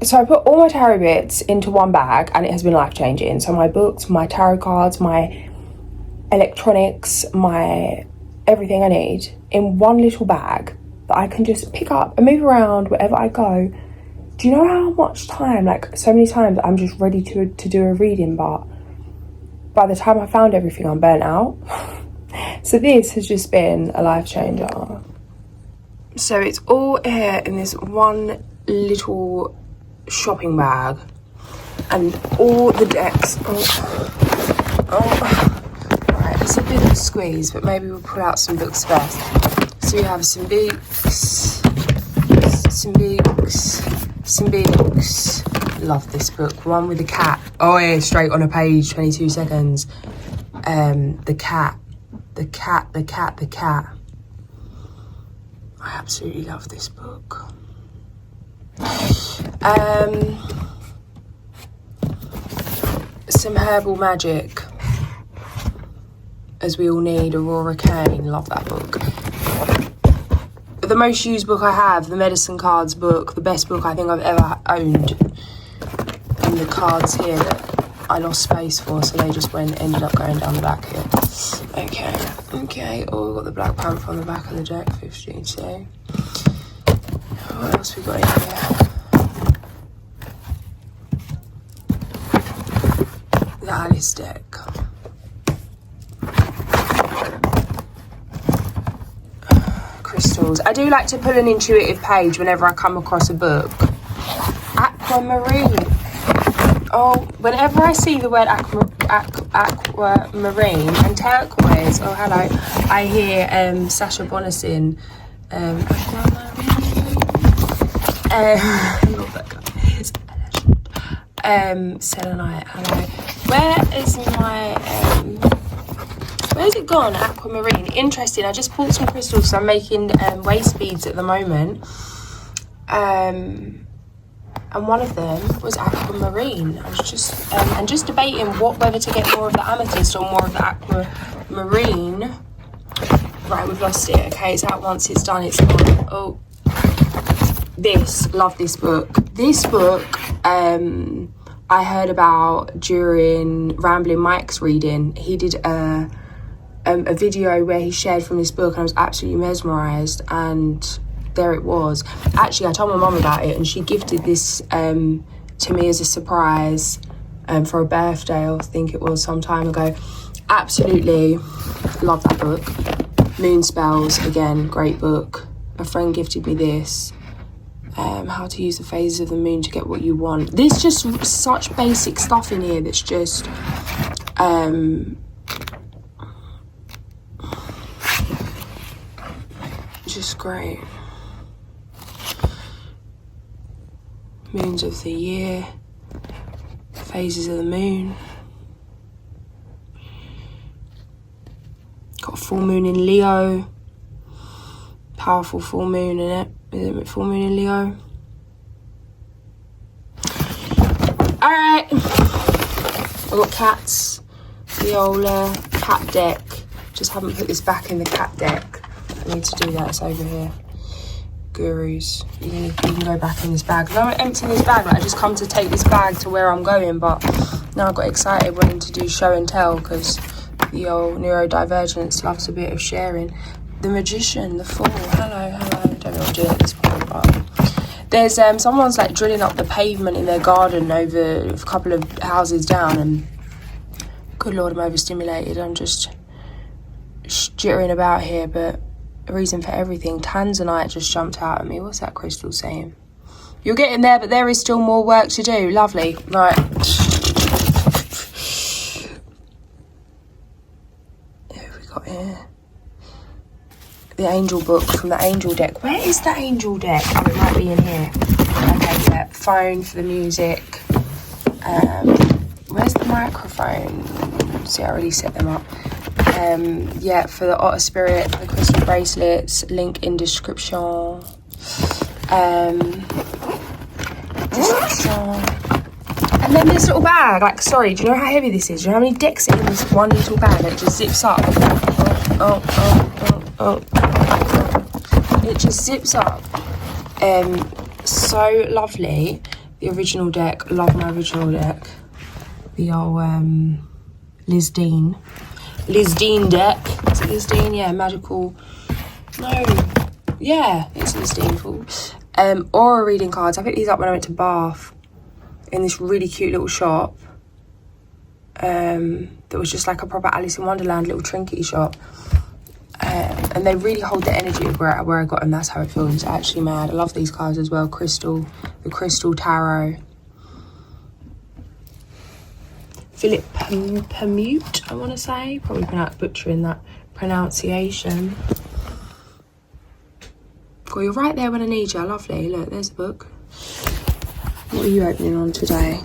So I put all my tarot bits into one bag and it has been life-changing. So my books, my tarot cards, my electronics, my everything I need in one little bag that I can just pick up and move around wherever I go. Do you know how much time, like so many times I'm just ready to do a reading, but by the time I found everything I'm burnt out. So this has just been a life changer. So it's all here in this one little shopping bag, and all the decks. Right, it's a bit of a squeeze, but maybe we'll pull out some books first. So we have some books. Love this book. One with the cat. Oh yeah, straight on a page, 22 seconds. The cat. I absolutely love this book. Some herbal magic, as we all need. Aurora Kane, love that book. The most used book I have, the Medicine Cards book, the best book I think I've ever owned. And the cards here that I lost space for, so they just ended up going down the back here. Okay. Oh, we've got the Black Panther on the back of the deck, 15, so. What else we got in here? The Alice deck. Crystals. I do like to pull an intuitive page whenever I come across a book. Aquamarine. Oh, whenever I see the word aquamarine and turquoise, oh hello, I hear Sacha Bonassin. Selenite, hello. Where's it gone? Aquamarine. Interesting. I just bought some crystals, so I'm making waist beads at the moment. And one of them was aquamarine. I was just debating whether to get more of the amethyst or more of the aquamarine. Right, we've lost it. Okay, it's out once it's done, it's gone. Oh, love this book. This book, I heard about during Rambling Mike's reading. He did a video where he shared from this book, and I was absolutely mesmerised, and there it was. Actually, I told my mum about it, and she gifted this to me as a surprise for a birthday, I think it was some time ago. Absolutely love that book. Moon Spells, again, great book. A friend gifted me this. How to use the phases of the moon to get what you want. There's just such basic stuff in here that's just great. Moons of the year, phases of the moon. Got a full moon in Leo. Powerful full moon in it. Is it full moon in Leo? Alright. I've got cats. Viola, cat deck. Just haven't put this back in the cat deck. I need to do that. It's over here. Gurus. You can go back in this bag. I don't want to empty this bag. Like, I just come to take this bag to where I'm going, but now I got excited wanting to do show and tell because the old neurodivergence loves a bit of sharing. The Magician, the Fool. Hello. Don't know what I'm doing at this point, but there's someone's like drilling up the pavement in their garden over a couple of houses down, and good lord, I'm overstimulated. I'm just jittering about here, but a reason for everything. Tanzanite just jumped out at me. What's that crystal saying? You're getting there, but there is still more work to do. Lovely. Right. What have we got here? The Angel book from the Angel deck. Where is the Angel deck? Oh, it might be in here. Okay, yeah. Phone for the music. Where's the microphone? See, I already set them up. Yeah, for the Otter Spirit, the crystal bracelets, link in description. And then this little bag, like, sorry, do you know how heavy this is? Do you know how many decks are in this one little bag that just zips up? It just zips up. So lovely. The original deck. Love my original deck. The old Liz Dean deck. Is it Liz Dean? Yeah, magical. No. Yeah, it's Liz Dean. Full. Aura reading cards. I picked these up when I went to Bath in this really cute little shop. That was just like a proper Alice in Wonderland little trinkety shop. And they really hold the energy of where I got them. That's how it feels. Actually mad. I love these cards as well. The Crystal Tarot. Philip Permute, I want to say. Probably butchering that pronunciation. Well, you're right there when I need you. Lovely. Look, there's the book. What are you opening on today?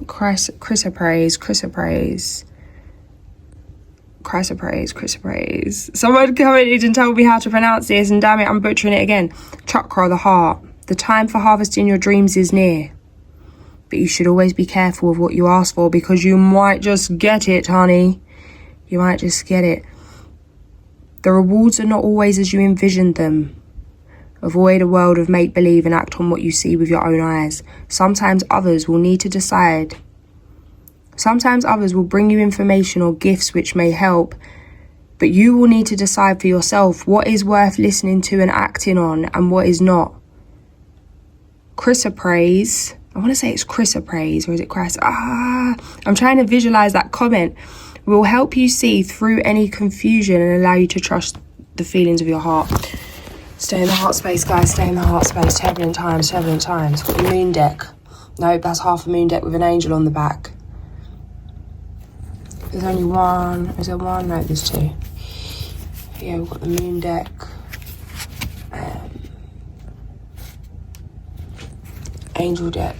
Chrysoprase. Someone commented and told me how to pronounce this, and damn it, I'm butchering it again. Chakra, the heart. The time for harvesting your dreams is near. But you should always be careful of what you ask for, because you might just get it, honey. You might just get it. The rewards are not always as you envisioned them. Avoid a world of make-believe and act on what you see with your own eyes. Sometimes others will need to decide. Sometimes others will bring you information or gifts which may help, but you will need to decide for yourself what is worth listening to and acting on and what is not. Chrysoprase. I want to say it's Chrysoprase, or is it Chris? I'm trying to visualize that comment. Will help you see through any confusion and allow you to trust the feelings of your heart. Stay in the heart space, guys. Stay in the heart space. Turbulent times. Got the moon deck. No, that's half a moon deck with an angel on the back. There's only one. Is there one? No, there's two. Yeah, we've got the moon deck. Angel deck.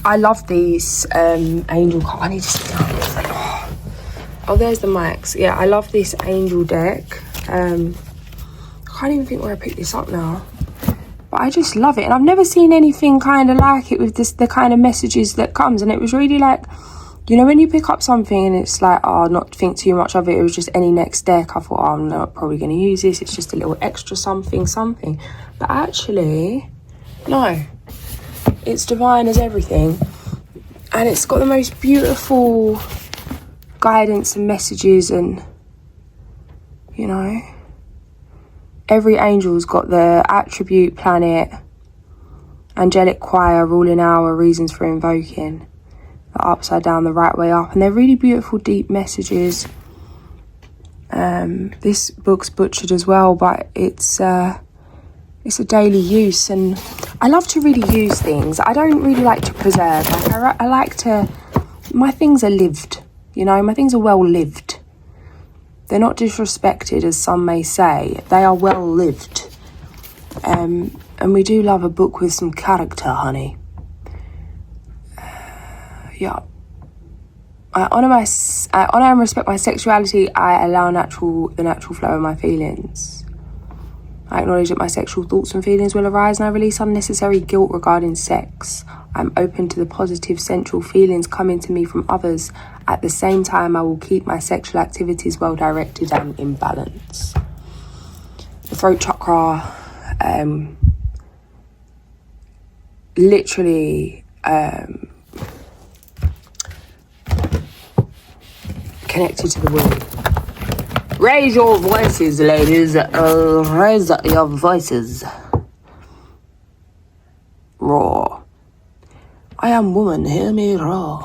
I love these angel cards. I need to sit down. Oh, there's the mics. Yeah, I love this angel deck. I can't even think where I picked this up now. But I just love it. And I've never seen anything kind of like it with the kind of messages that comes. And it was really like, you know, when you pick up something and it's like, oh, not think too much of it. It was just any next deck. I thought, oh, I'm not probably going to use this. It's just a little extra something. But actually, no. It's divine as everything. And it's got the most beautiful guidance and messages, and, you know, every angel's got the attribute, planet, angelic choir, ruling hour, reasons for invoking, the upside down, the right way up, and they're really beautiful, deep messages. This book's butchered as well, but it's a daily use, and I love to really use things. I don't really like to preserve. Like I like to, my things are lived, you know, my things are well lived. They're not disrespected, as some may say. They are well lived. And we do love a book with some character, honey. Yeah. I honour and respect my sexuality. I allow the natural flow of my feelings. I acknowledge that my sexual thoughts and feelings will arise, and I release unnecessary guilt regarding sex. I'm open to the positive sensual feelings coming to me from others. At the same time, I will keep my sexual activities well directed and in balance. The throat chakra, literally connected to the womb. Raise your voices, ladies. Raise your voices. Roar. I am woman, hear me roar.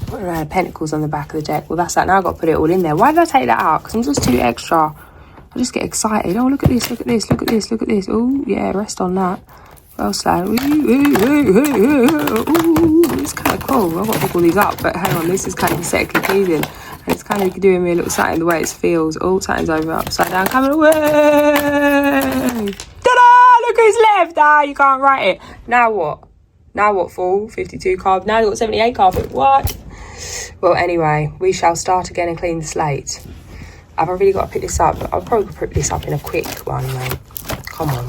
What are pentacles on the back of the deck? Well, that's that. Now I've got to put it all in there. Why did I take that out? Because I'm just too extra. I just get excited. Oh, look at this, look at this, look at this, look at this. Oh, yeah, rest on that. Well, slide. Ooh, it's kind of cool. I've got to pick all these up, but hang on, this is kind of aesthetically pleasing. And it's kind of doing me a little something the way it feels. Oh, something's over, upside down, coming away. Ta-da! Look who's left. You can't write it. Now what? Now what, fool? 52 card. Now you've got 78 carpet. What? Well, anyway, we shall start again and clean the slate. Have I really got to pick this up? I'll probably pick this up in a quick one, man. Come on.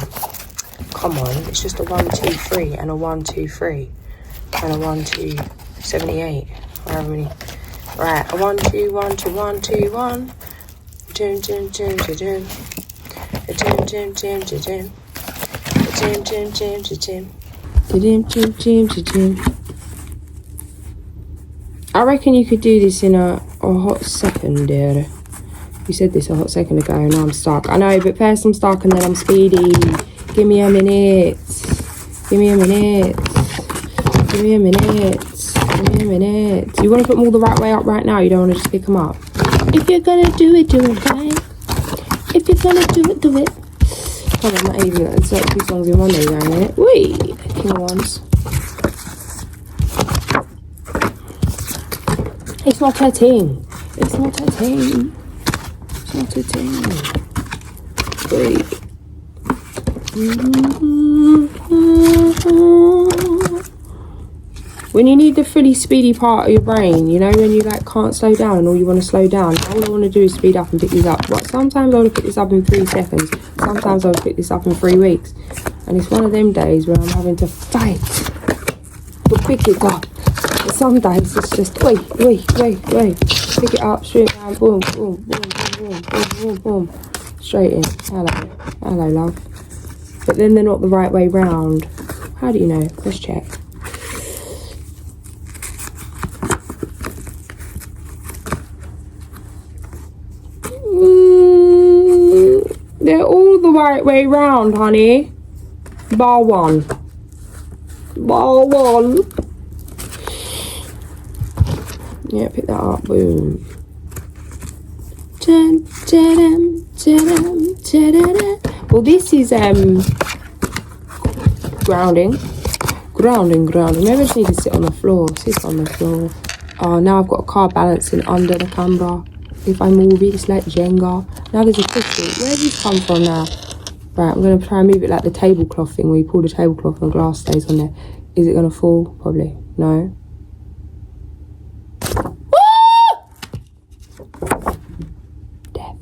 Come on. It's just a 1, 2, 3 and a 1, 2, 3 and a 1, 2, 78. However many. Right, a 1, 2, 1, 2, 1, 2, 1. Dun, dun, dun, dun, dun. Dun, dun, dun, dun, dun. Dun, dun, dun, dun, dun. Dun, dun, dun, dun, dun. I reckon you could do this in a hot second, dear. You said this a hot second ago, and now I'm stuck. I know, but first I'm stuck and then I'm speedy. Give me a minute. Give me a minute. Give me a minute. Give me a minute. You want to put them all the right way up right now? You don't want to just pick them up? If you're going to do it right. If you're going to do it. Hold on, I'm not even. It's like 2 songs in one day going in it. Wee! King of Wands. It's not a thing. It's not a thing. It's not a thing. Wait. When you need the fully speedy part of your brain, you know, when you like can't slow down and all you want to slow down, all I want to do is speed up and pick these up. But sometimes I want to pick this up in 3 seconds. Sometimes I'll pick this up in 3 weeks. And it's one of them days where I'm having to fight to pick it up. But some days it's just wait. Pick it up, straight down, boom, boom, boom, boom, boom, boom, boom. Straight in. Hello, love. But then they're not the right way round. How do you know? Let's check. They're all the right way round, honey. Bar one. Yeah, pick that up. Boom. Well, this is grounding. Maybe I just need to sit on the floor. Sit on the floor. Oh, now I've got a car balancing under the camera. If I move it, it's like Jenga. Now there's a cushion. Where did this come from now? Right, I'm going to try and move it like the tablecloth thing where you pull the tablecloth and glass stays on there. Is it going to fall? Probably. No. Death.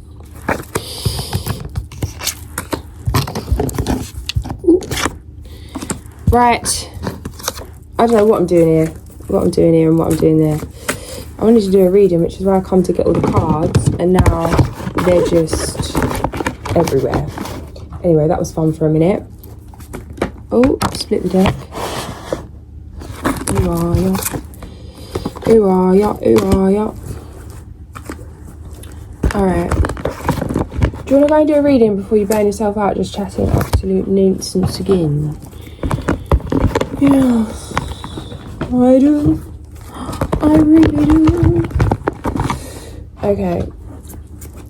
Ooh. Right. I don't know what I'm doing here. What I'm doing here and what I'm doing there. I wanted to do a reading, which is where I come to get all the cards, and now they're just everywhere. Anyway, that was fun for a minute. Oh, split the deck. Who are ya? Who are ya? Who are ya? Alright. Do you want to go and do a reading before you burn yourself out just chatting absolute nonsense again? Yes, I do. I really do. Okay.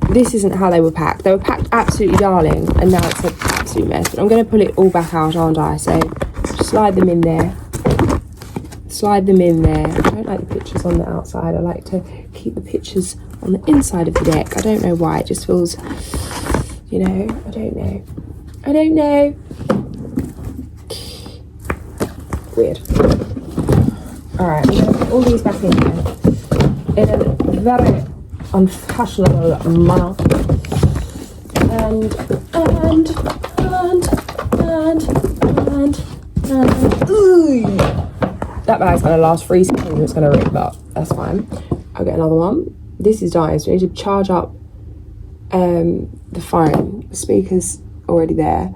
This isn't how they were packed. They were packed absolutely darling, and now it's an absolute mess. But I'm going to pull it all back out, aren't I? So just slide them in there. Slide them in there. I don't like the pictures on the outside. I like to keep the pictures on the inside of the deck. I don't know why. It just feels, you know, I don't know. I don't know. Weird. Alright, I'm going to put all these back in there in a very unfashionable manner. And ooh, that bag's going to last 3 seconds and it's going to rip, but that's fine. I'll get another one. This is dying, so we need to charge up the phone. The speaker's already there.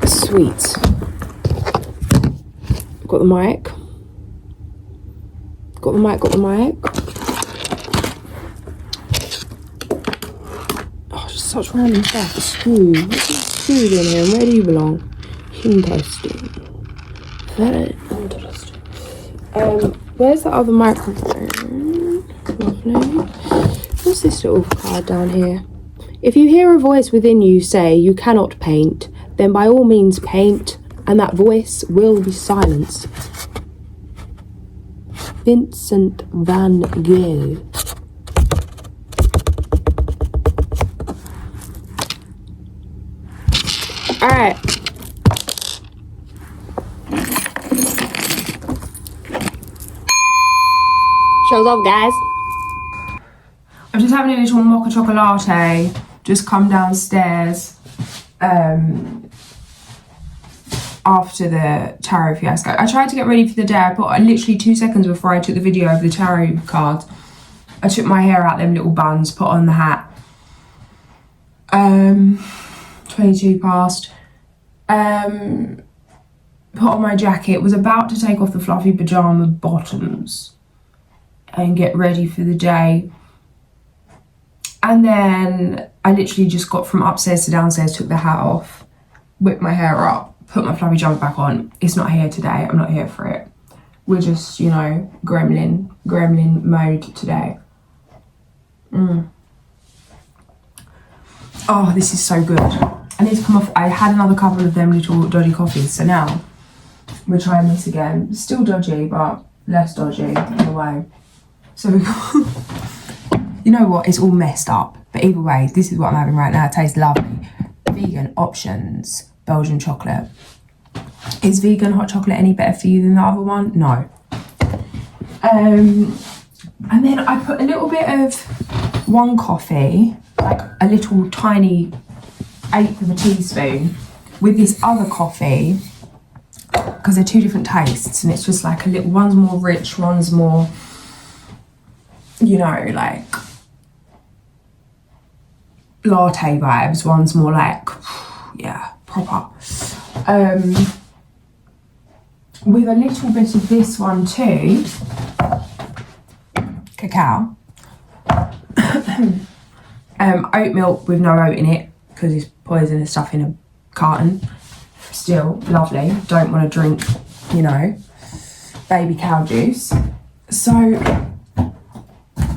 Sweet. Got the mic. Got the mic. Oh, just such random stuff. A screw. What's a screw in here? And where do you belong? Interesting. Very interesting. Where's the other microphone? Lovely. What's this little card down here? If you hear a voice within you say you cannot paint, then by all means paint, and that voice will be silenced. Vincent van Gogh. Alright. Show's off, guys. I'm just having a little mocha chocolate latte. Just come downstairs after the tarot fiasco. I tried to get ready for the day. I put literally 2 seconds before I took the video of the tarot cards. I took my hair out them little buns, put on the hat. 22 past. Put on my jacket. Was about to take off the fluffy pyjama bottoms and get ready for the day. And then I literally just got from upstairs to downstairs, took the hat off, whipped my hair up, put my fluffy jumper back on. It's not here today. I'm not here for it. We're just, you know, gremlin mode today. Oh, this is so good. I need to come off. I had another couple of them little dodgy coffees, so now we're trying this again. Still dodgy, but less dodgy in a way. So we got, you know what? It's all messed up. But either way, this is what I'm having right now. It tastes lovely. Vegan options, Belgian chocolate. Is vegan hot chocolate any better for you than the other one? No. And then I put a little bit of one coffee, like a little tiny 1/8 of a teaspoon, with this other coffee, because they're 2 different tastes, and it's just like a little, one's more rich, one's more, you know, like latte vibes, one's more like, yeah, proper. With a little bit of this one too, cacao. Oat milk with no oat in it, because it's poisonous stuff in a carton. Still lovely. Don't want to drink, you know, baby cow juice. So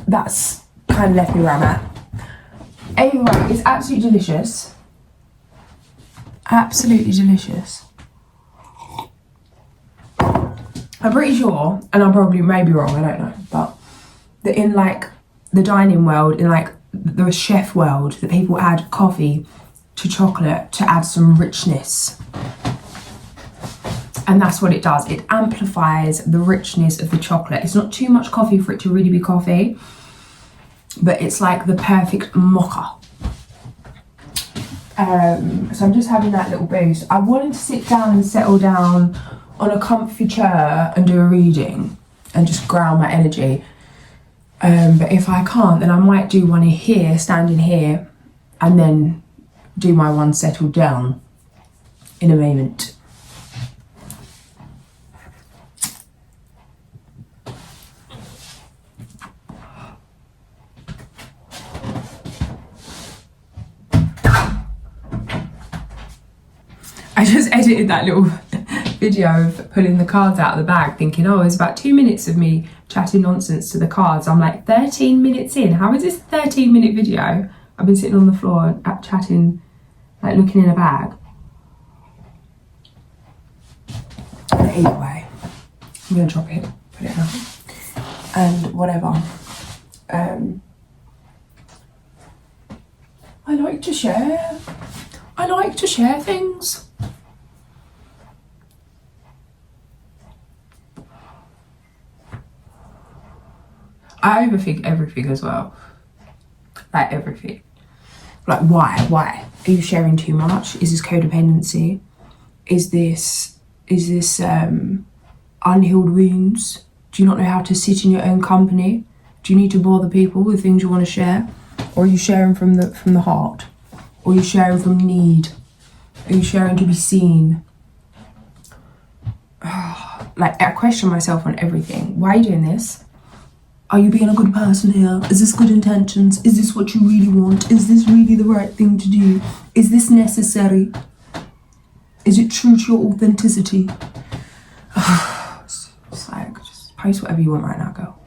that's kind of left me where I'm at. Anyway, it's absolutely delicious. Absolutely delicious. I'm pretty sure, and I probably may be wrong, I don't know, but that in like the dining world, in like the chef world, that people add coffee to chocolate to add some richness. And that's what it does. It amplifies the richness of the chocolate. It's not too much coffee for it to really be coffee, but it's like the perfect mocha. So I'm just having that little boost. I wanted to sit down and settle down on a comfy chair and do a reading and just ground my energy. But if I can't, then I might do one here, standing here, and then do my one settled down in a moment. I just edited that little video of pulling the cards out of the bag, thinking, oh, it's about 2 minutes of me chatting nonsense to the cards. I'm like 13 minutes in. How is this a 13-minute video? I've been sitting on the floor chatting, like looking in a bag. But either way, I'm gonna drop it, put it out, and whatever. I like to share. I like to share things. I overthink everything as well. Like everything. Like why? Why? Are you sharing too much? Is this codependency? Is this unhealed wounds? Do you not know how to sit in your own company? Do you need to bother people with things you want to share? Or are you sharing from the heart? Or are you sharing from need? Are you sharing to be seen? Like, I question myself on everything. Why are you doing this? Are you being a good person here? Is this good intentions? Is this what you really want? Is this really the right thing to do? Is this necessary? Is it true to your authenticity? It's like, just post whatever you want right now, girl.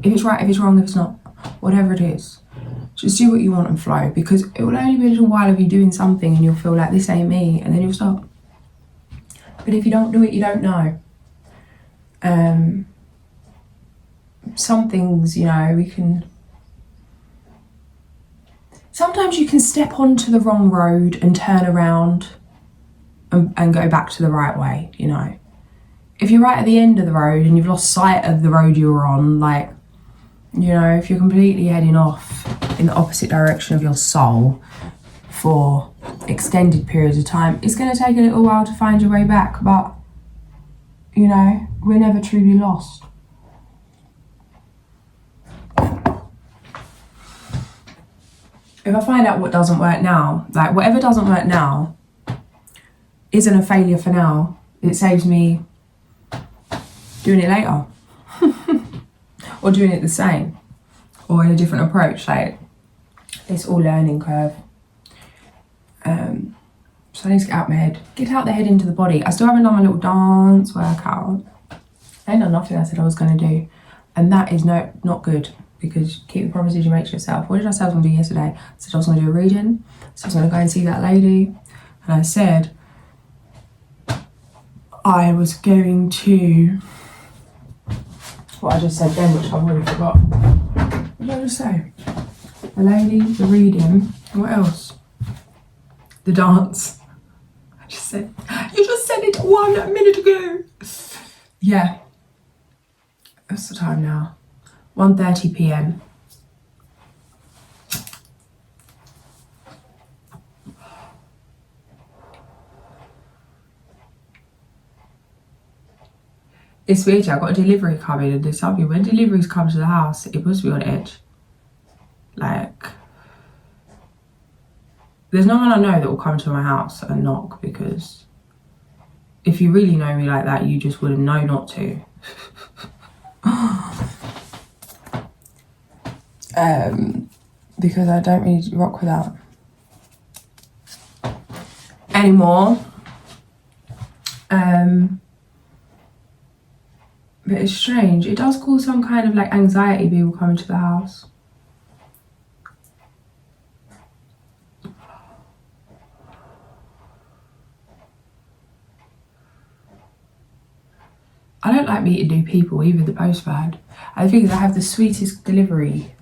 If it's right, if it's wrong, if it's not, whatever it is. Just do what you want and flow, because it will only be a little while of you doing something and you'll feel like this ain't me, and then you'll stop. But if you don't do it, you don't know. Some things, you know, sometimes you can step onto the wrong road and turn around and go back to the right way, you know. If you're right at the end of the road and you've lost sight of the road you were on, like, You know, if you're completely heading off in the opposite direction of your soul for extended periods of time, it's going to take a little while to find your way back, but, you know, we're never truly lost. If I find out what doesn't work now, like whatever doesn't work now isn't a failure for now. It saves me doing it later. Or doing it the same. Or in a different approach. Like, it's all learning curve. So I need to get out my head. Get out the head into the body. I still haven't done my little dance workout. I ain't done nothing I said I was going to do. And that is not good. Because keep the promises you make to yourself. What did I say I was going to do yesterday? I said I was going to do a reading. So I was going to go and see that lady. And I said I was going to... What I just said then, which I've already forgot. What did I just say? The lady, the reading, what else? The dance. I just said... You just said it 1 minute ago! Yeah. What's the time now? 1:30 p.m. It's weird, I got a delivery coming and this other when deliveries come to the house, it puts me on edge. Like, there's no one I know that will come to my house and knock, because if you really know me like that, you just wouldn't know not to. Because I don't really rock with that anymore. But it's strange. It does cause some kind of like anxiety, people coming to the house. I don't like meeting new people, even the postman. I think I have the sweetest delivery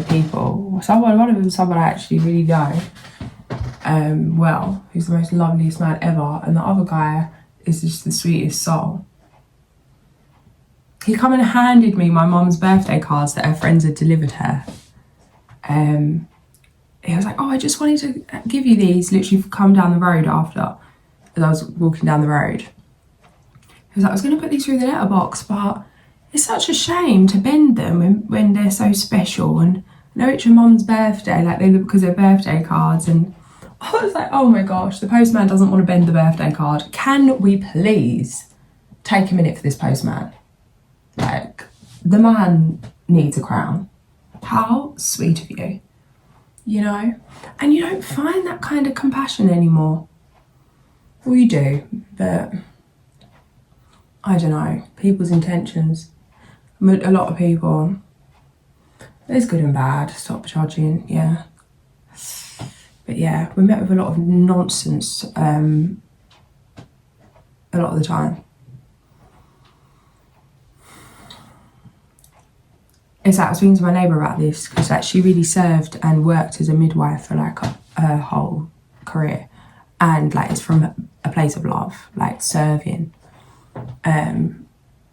people. One of them is someone I actually really know well, who's the most loveliest man ever, and the other guy is just the sweetest soul. He come and handed me my mum's birthday cards that her friends had delivered her. He was like, oh, I just wanted to give you these, literally come down the road after, as I was walking down the road. He was like, I was going to put these through the letterbox, but it's such a shame to bend them when they're so special. And I know it's your mum's birthday, like they look because they're birthday cards. And I was like, oh my gosh, the postman doesn't want to bend the birthday card. Can we please take a minute for this postman? Like, the man needs a crown. How sweet of you, you know? And you don't find that kind of compassion anymore. Well, you do, but I don't know. People's intentions. A lot of people, there's good and bad. Stop judging, yeah. But yeah, we're met with a lot of nonsense a lot of the time. It's like I was speaking to my neighbour about this, because like she really served and worked as a midwife for like her whole career, and like it's from a place of love, like serving.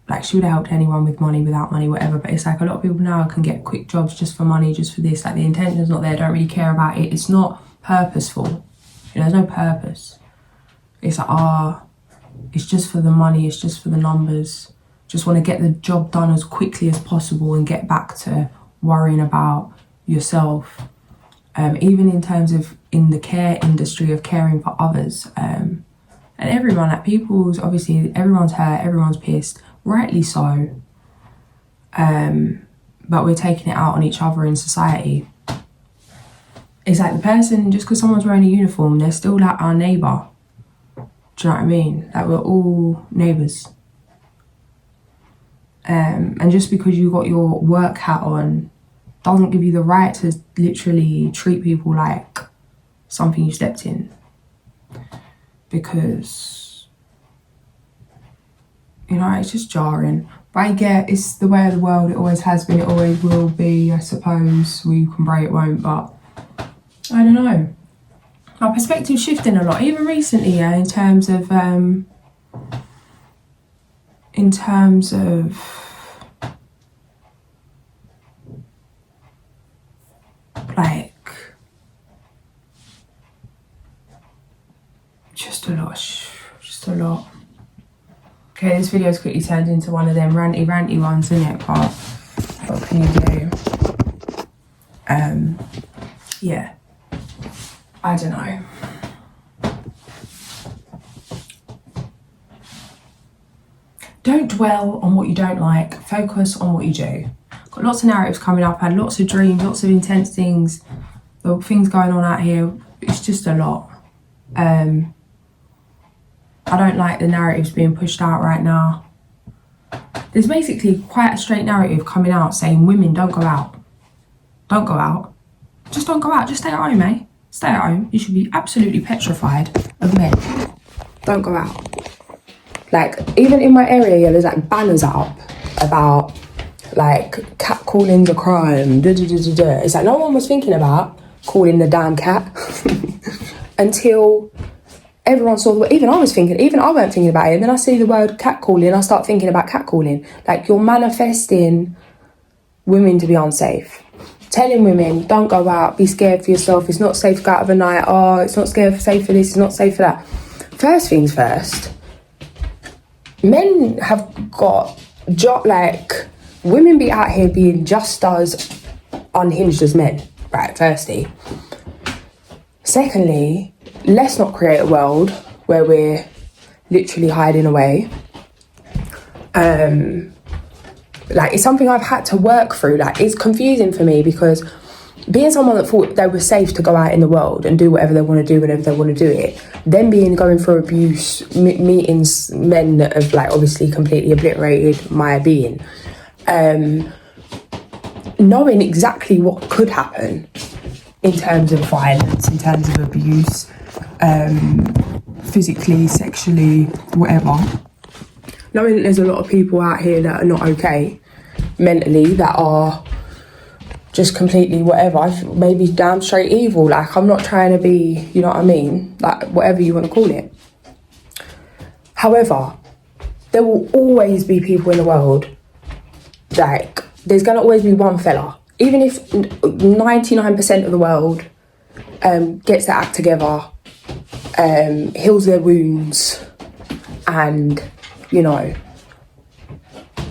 Like she would have helped anyone with money, without money, whatever. But it's like a lot of people now can get quick jobs just for money, just for this. Like the intention's not there, don't really care about it. It's not purposeful. You know, there's no purpose. It's like, it's just for the money, it's just for the numbers. Just want to get the job done as quickly as possible and get back to worrying about yourself. Even in terms of in the care industry of caring for others. And everyone, like obviously everyone's hurt, everyone's pissed, rightly so. But we're taking it out on each other in society. It's like the person, just because someone's wearing a uniform, they're still like our neighbour. Do you know what I mean? Like we're all neighbours. And just because you got your work hat on doesn't give you the right to literally treat people like something you stepped in. Because, you know, it's just jarring. But I get it's the way of the world, it always has been, it always will be, I suppose. We can pray it won't, but I don't know. My perspective's shifting a lot, even recently, yeah, in terms of like, just a lot. Okay, this video's quickly turned into one of them ranty ones, isn't it? But what can you do? Yeah, I don't know. Don't dwell on what you don't like, focus on what you do. Got lots of narratives coming up, had lots of dreams, lots of intense things, things going on out here. It's just a lot. I don't like the narratives being pushed out right now. There's basically quite a straight narrative coming out saying women don't go out. Don't go out. Just don't go out. Just stay at home, eh? Stay at home. You should be absolutely petrified of men. Don't go out. Like, even in my area, yeah, there's like banners up about like catcalling's a crime. It's like no one was thinking about calling the damn cat until everyone saw the word. Even I weren't thinking about it. And then I see the word catcalling, I start thinking about catcalling. Like, you're manifesting women to be unsafe. Telling women, don't go out, be scared for yourself, it's not safe to go out of a night, oh, it's not safe for this, it's not safe for that. First things first, men have got, like, women be out here being just as unhinged as men, right, firstly. Secondly, let's not create a world where we're literally hiding away. Like, it's something I've had to work through. Like, it's confusing for me because being someone that thought they were safe to go out in the world and do whatever they want to do whenever they want to do it, then going through abuse, meetings, men that have, like, obviously completely obliterated my being, knowing exactly what could happen in terms of violence, in terms of abuse, physically, sexually, whatever. Knowing that there's a lot of people out here that are not okay mentally, that are just completely whatever, maybe damn straight evil. Like, I'm not trying to be, you know what I mean? Like, whatever you want to call it. However, there will always be people in the world, like, there's going to always be one fella. Even if 99% of the world gets their act together, heals their wounds, and, you know,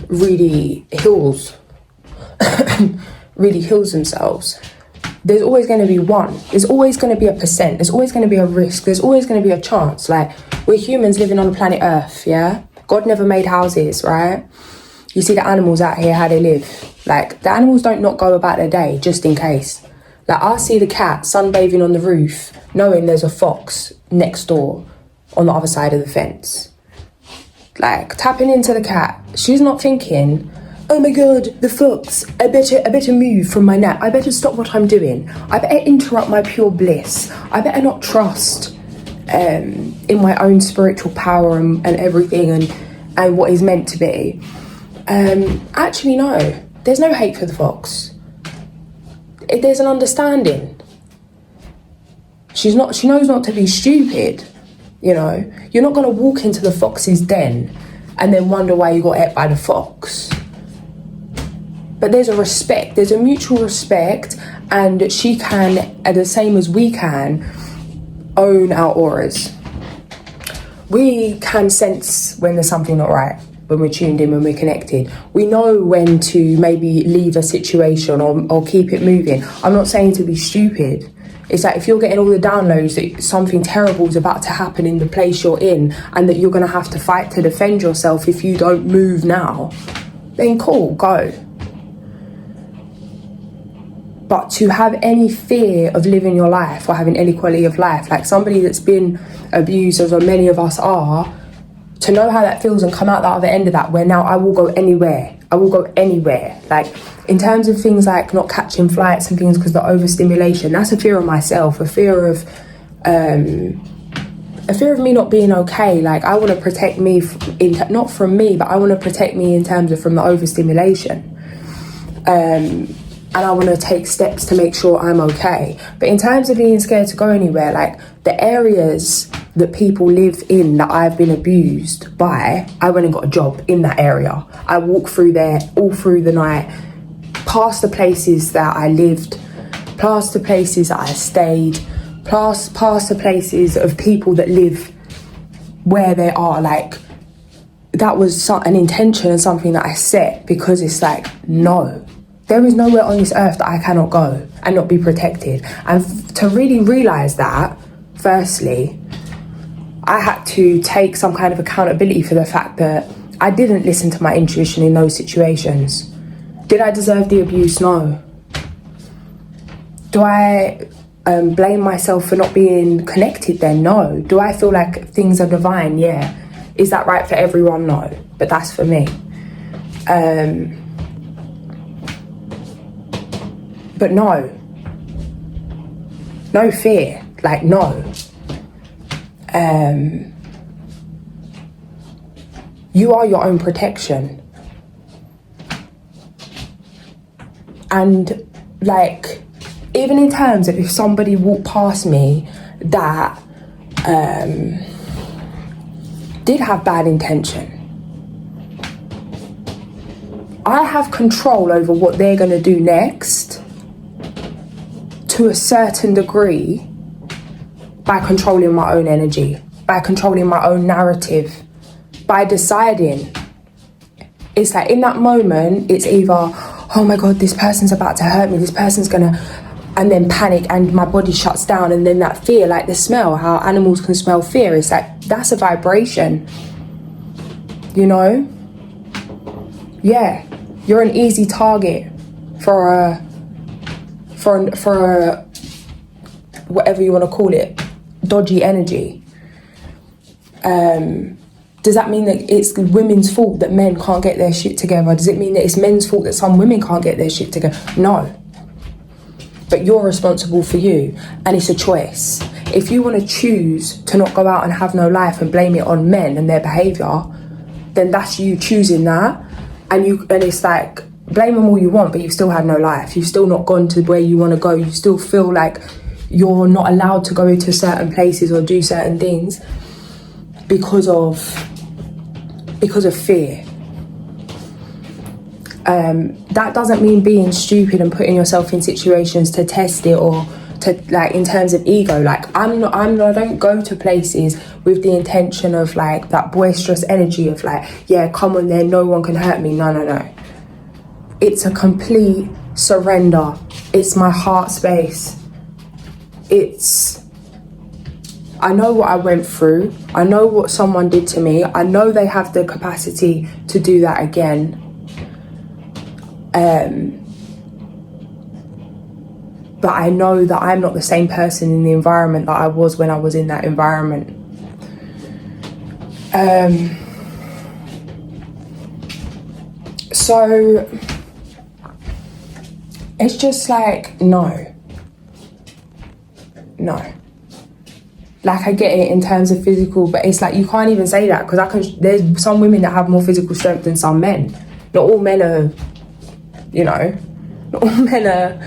really heals themselves, there's always going to be one. There's always going to be a percent. There's always going to be a risk. There's always going to be a chance. Like, we're humans living on the planet Earth, yeah? God never made houses, right? You see the animals out here, how they live. Like, the animals don't not go about their day just in case. Like, I see the cat sunbathing on the roof, knowing there's a fox next door on the other side of the fence. Like, tapping into the cat, she's not thinking, oh my god, the fox, I better move from my nap, I better stop what I'm doing, I better interrupt my pure bliss, I better not trust in my own spiritual power and everything and what is meant to be. Actually, no, there's no hate for the fox. There's an understanding. She knows not to be stupid. You know, you're not going to walk into the fox's den and then wonder why you got ate by the fox. But there's a respect, there's a mutual respect, and she can, the same as we can, own our auras. We can sense when there's something not right, when we're tuned in, when we're connected. We know when to maybe leave a situation or keep it moving. I'm not saying to be stupid. It's like, if you're getting all the downloads that something terrible is about to happen in the place you're in and that you're going to have to fight to defend yourself if you don't move now, then cool, go. But to have any fear of living your life or having any quality of life, like somebody that's been abused, as many of us are, to know how that feels and come out the other end of that, where now I will go anywhere. I will go anywhere. Like, in terms of things like not catching flights and things because of the overstimulation, that's a fear of myself, a fear of me not being okay. Like, I want to protect me, not from me, but I want to protect me in terms of from the overstimulation. And I want to take steps to make sure I'm okay. But in terms of being scared to go anywhere, like, the areas that people live in that I've been abused by, I went and got a job in that area. I walked through there all through the night, past the places that I lived, past the places that I stayed, past the places of people that live where they are. Like, that was an intention and something that I set, because it's like, no, there is nowhere on this earth that I cannot go and not be protected. And to really realise that, firstly, I had to take some kind of accountability for the fact that I didn't listen to my intuition in those situations. Did I deserve the abuse? No. Do I blame myself for not being connected then? No. Do I feel like things are divine? Yeah. Is that right for everyone? No. But that's for me. But no. No fear. Like, no. You are your own protection. And like, even in terms of if somebody walked past me that did have bad intention, I have control over what they're going to do next to a certain degree by controlling my own energy, by controlling my own narrative, by deciding. It's like, in that moment, it's either, oh my God, this person's about to hurt me, this person's gonna, and then panic and my body shuts down, and then that fear, like the smell, how animals can smell fear, it's like, that's a vibration, you know? Yeah, you're an easy target for a whatever you want to call it, dodgy energy. Does that mean that it's women's fault that men can't get their shit together? Does it mean that it's men's fault that some women can't get their shit together? No. But you're responsible for you, and it's a choice. If you want to choose to not go out and have no life and blame it on men and their behaviour, then that's you choosing that. And it's like, blame them all you want, but you've still had no life. You've still not gone to where you want to go. You still feel like you're not allowed to go into certain places or do certain things because of fear. That doesn't mean being stupid and putting yourself in situations to test it, or to, like, in terms of ego. Like, I don't go to places with the intention of like that boisterous energy of like, yeah, come on there, no one can hurt me. No. It's a complete surrender. It's my heart space. I know what I went through. I know what someone did to me. I know they have the capacity to do that again. But I know that I'm not the same person in the environment that I was when I was in that environment. So it's just like, no. Like, I get it in terms of physical, but it's like, you can't even say that, because there's some women that have more physical strength than some men. Not all men are, not all men are,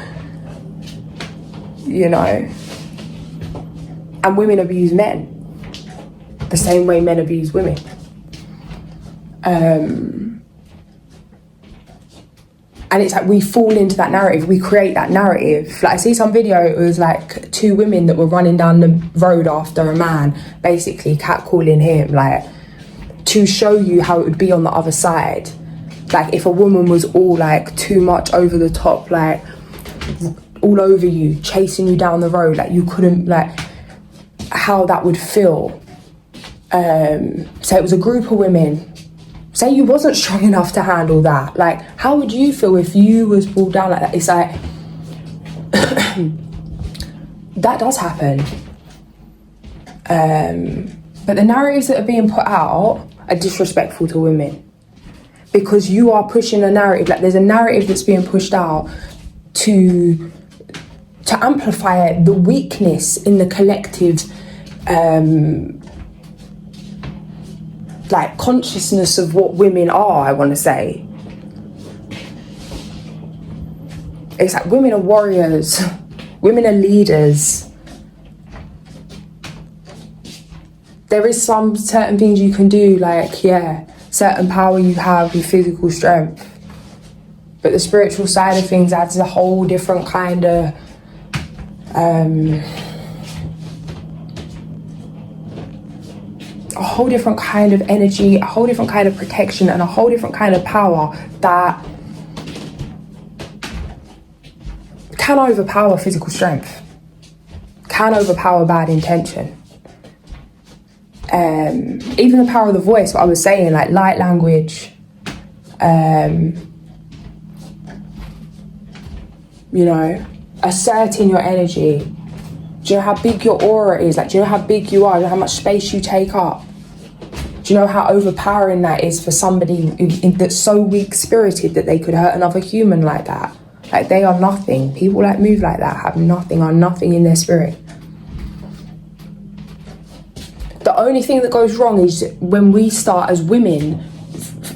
and women abuse men the same way men abuse women. And it's like, we fall into that narrative, we create that narrative. Like, I see some video, it was like two women that were running down the road after a man, basically catcalling him, like, to show you how it would be on the other side. Like, if a woman was all like too much over the top, like all over you, chasing you down the road, like you couldn't, like, how that would feel. So it was a group of women. Say you wasn't strong enough to handle that. Like, how would you feel if you was pulled down like that? It's like, that does happen. But the narratives that are being put out are disrespectful to women, because you are pushing a narrative. Like, there's a narrative that's being pushed out to amplify the weakness in the collective like consciousness of what women are, I want to say. It's like, women are warriors, women are leaders. There is some certain things you can do, like, yeah, certain power you have with physical strength, but the spiritual side of things adds a whole different kind of a whole different kind of energy, a whole different kind of protection, and a whole different kind of power that can overpower physical strength, can overpower bad intention. Even the power of the voice, what I was saying, like light language, you know, asserting your energy. Do you know how big your aura is? Like, do you know how big you are? Do you know how much space you take up? Do you know how overpowering that is for somebody that's so weak-spirited that they could hurt another human like that? Like, they are nothing. People that move like that have nothing, are nothing in their spirit. The only thing that goes wrong is when we start as women,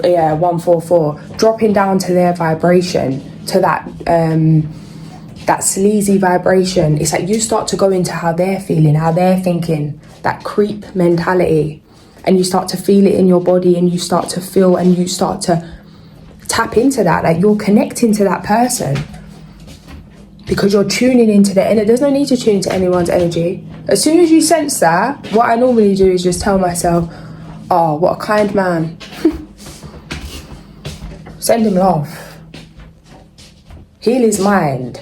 144, dropping down to their vibration, to that sleazy vibration. It's like you start to go into how they're feeling, how they're thinking, that creep mentality, and you start to feel it in your body, and you start to feel, and you start to tap into that, like you're connecting to that person because you're tuning into the energy. There's no need to tune into anyone's energy. As soon as you sense that, what I normally do is just tell myself, oh, what a kind man. Send him love. Heal his mind.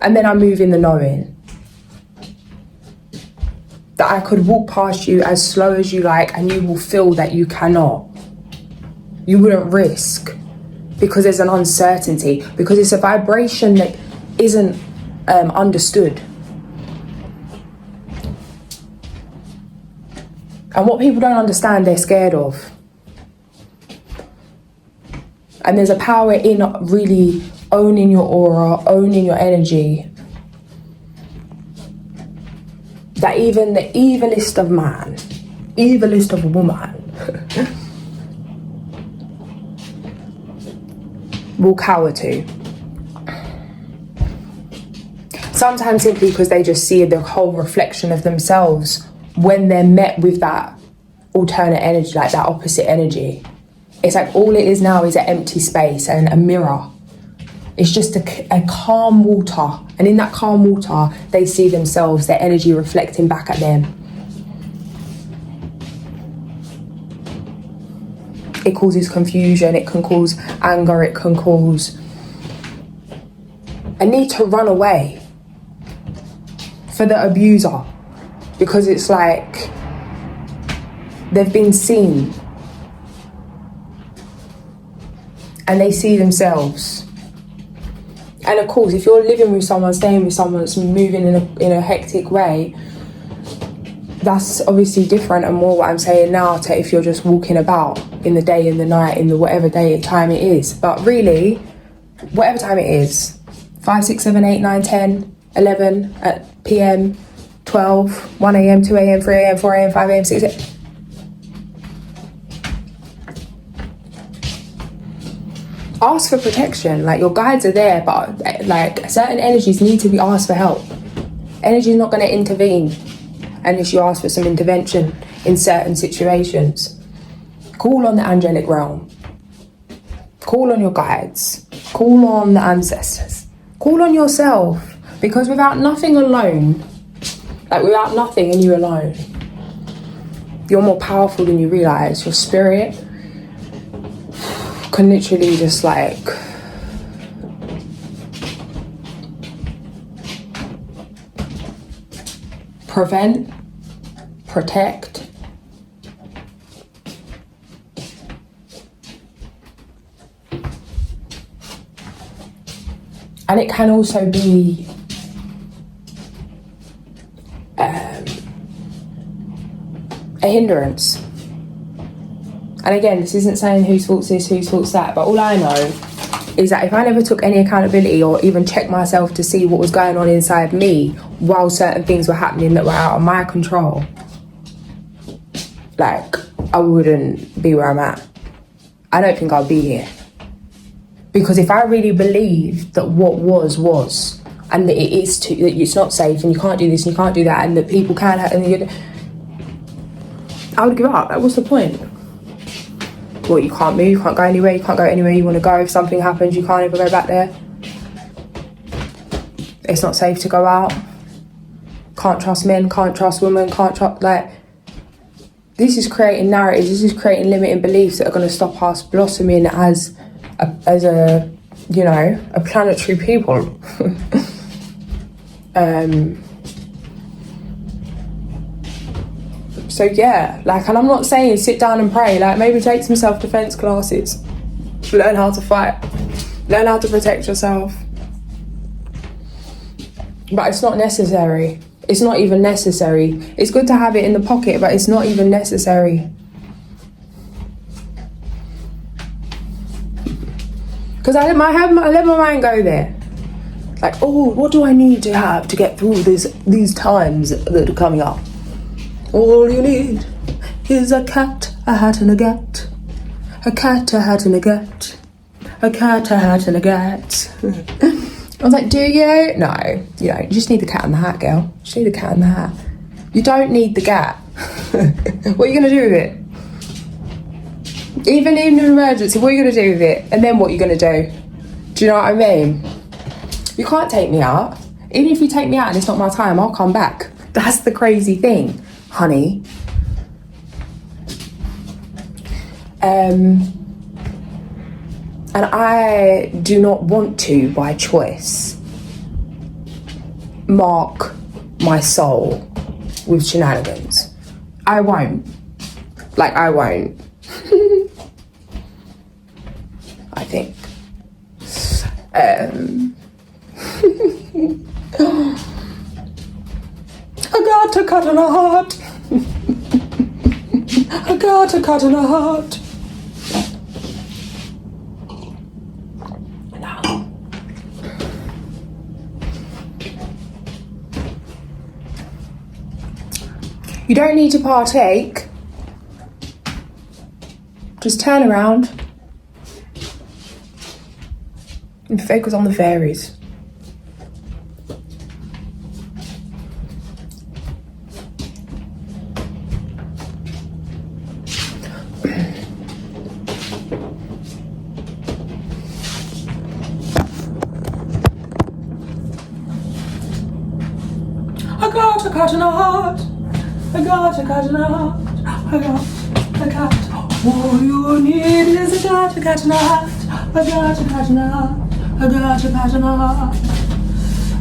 And then I move in the knowing that I could walk past you as slow as you like and you will feel that you cannot. You wouldn't risk because there's an uncertainty, because it's a vibration that isn't understood. And what people don't understand, they're scared of. And there's a power in really owning your aura, owning your energy, that even the evilest of man, evilest of woman, will cower to. Sometimes simply because they just see the whole reflection of themselves when they're met with that alternate energy, like that opposite energy. It's like all it is now is an empty space and a mirror. It's just a calm water. And in that calm water, they see themselves, their energy reflecting back at them. It causes confusion, it can cause anger, it can cause a need to run away for the abuser. Because it's like they've been seen. And they see themselves. And of course, if you're living with someone, staying with someone that's moving in a hectic way, that's obviously different and more what I'm saying now to if you're just walking about in the day, in the night, in the whatever day and time it is. But really, whatever time it is, 5, 6, 7, 8, 9, 10, 11 at PM, 12, 1 a.m, 2 a.m, 3 a.m, 4 a.m, 5 a.m, 6 a.m. Ask for protection. Like, your guides are there, but like certain energies need to be asked for help. Energy is not going to intervene unless you ask for some intervention in certain situations. Call on the angelic realm. Call on your guides. Call on the ancestors. Call on yourself, because without nothing alone, like without nothing and you alone, you're more powerful than you realise. Your spirit can literally just like prevent, protect, and it can also be a hindrance. And again, this isn't saying whose fault's this, whose fault's that, but all I know is that if I never took any accountability or even checked myself to see what was going on inside me while certain things were happening that were out of my control, like, I wouldn't be where I'm at. I don't think I'll be here. Because if I really believed that what was, and that it is that it's not safe and you can't do this and you can't do that and that people can hurt, and I would give up. Like, what's the point? What, you can't move, you can't go anywhere, you can't go anywhere you want to go. If something happens, you can't ever go back there. it's not safe to go out. Can't trust men, can't trust women, can't trust, like, this is creating narratives, this is creating limiting beliefs that are going to stop us blossoming as a, you know, a planetary people. So yeah, like, and I'm not saying sit down and pray, like, maybe take some self-defense classes, learn how to fight, learn how to protect yourself. But it's not necessary. It's not even necessary. It's good to have it in the pocket, but it's not even necessary. Because I let my mind go there. Like, oh, what do I need to have to get through these times that are coming up? All you need is a cat, a hat and a gat. A cat, a hat and a gat. A cat, a hat and a gat. I was like, do you? No, you don't. You just need the cat and the hat, girl. You just need the cat and the hat. You don't need the gat. What are you going to do with it? Even in an emergency, what are you going to do with it? And then what are you going to do? Do you know what I mean? You can't take me out. Even if you take me out and it's not my time, I'll come back. That's the crazy thing, honey. And I do not want to, by choice, mark my soul with shenanigans. I won't. Like, I won't. I think. I got a cut in a heart. I got a cut in a heart. You don't need to partake. Just turn around and focus on the fairies. I got a cut in a heart. I got a cat in a heart. I got a cat. All you need is a cat in a hat. I got a cat in a heart. I got a cat in a heart.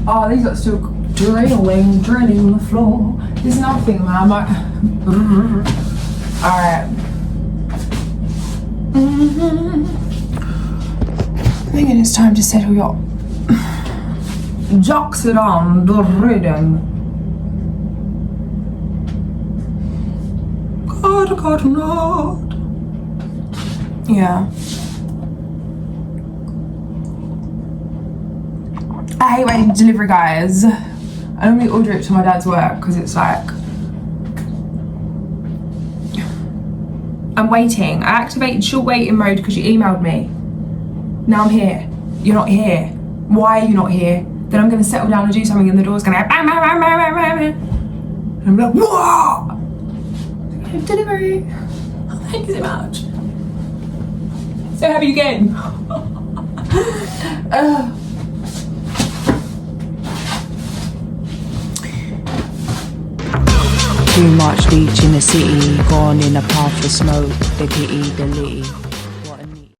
Oh, these are still drilling the floor. There's nothing, man. Alright. I think it is time to settle your jocks it on the rhythm. Got not. Yeah. I hate waiting delivery, guys. I normally order it to my dad's work because it's like, I'm waiting. I activated short waiting mode because you emailed me. Now I'm here. You're not here. Why are you not here? Then I'm going to settle down and do something and the door's going to go bang, bang, bang, bang, bang, bang, bang. And I'm like, what? Delivery. Oh, thank you so much. So happy again. Too much bleach in the city, gone in a path of smoke, the pity, the litty.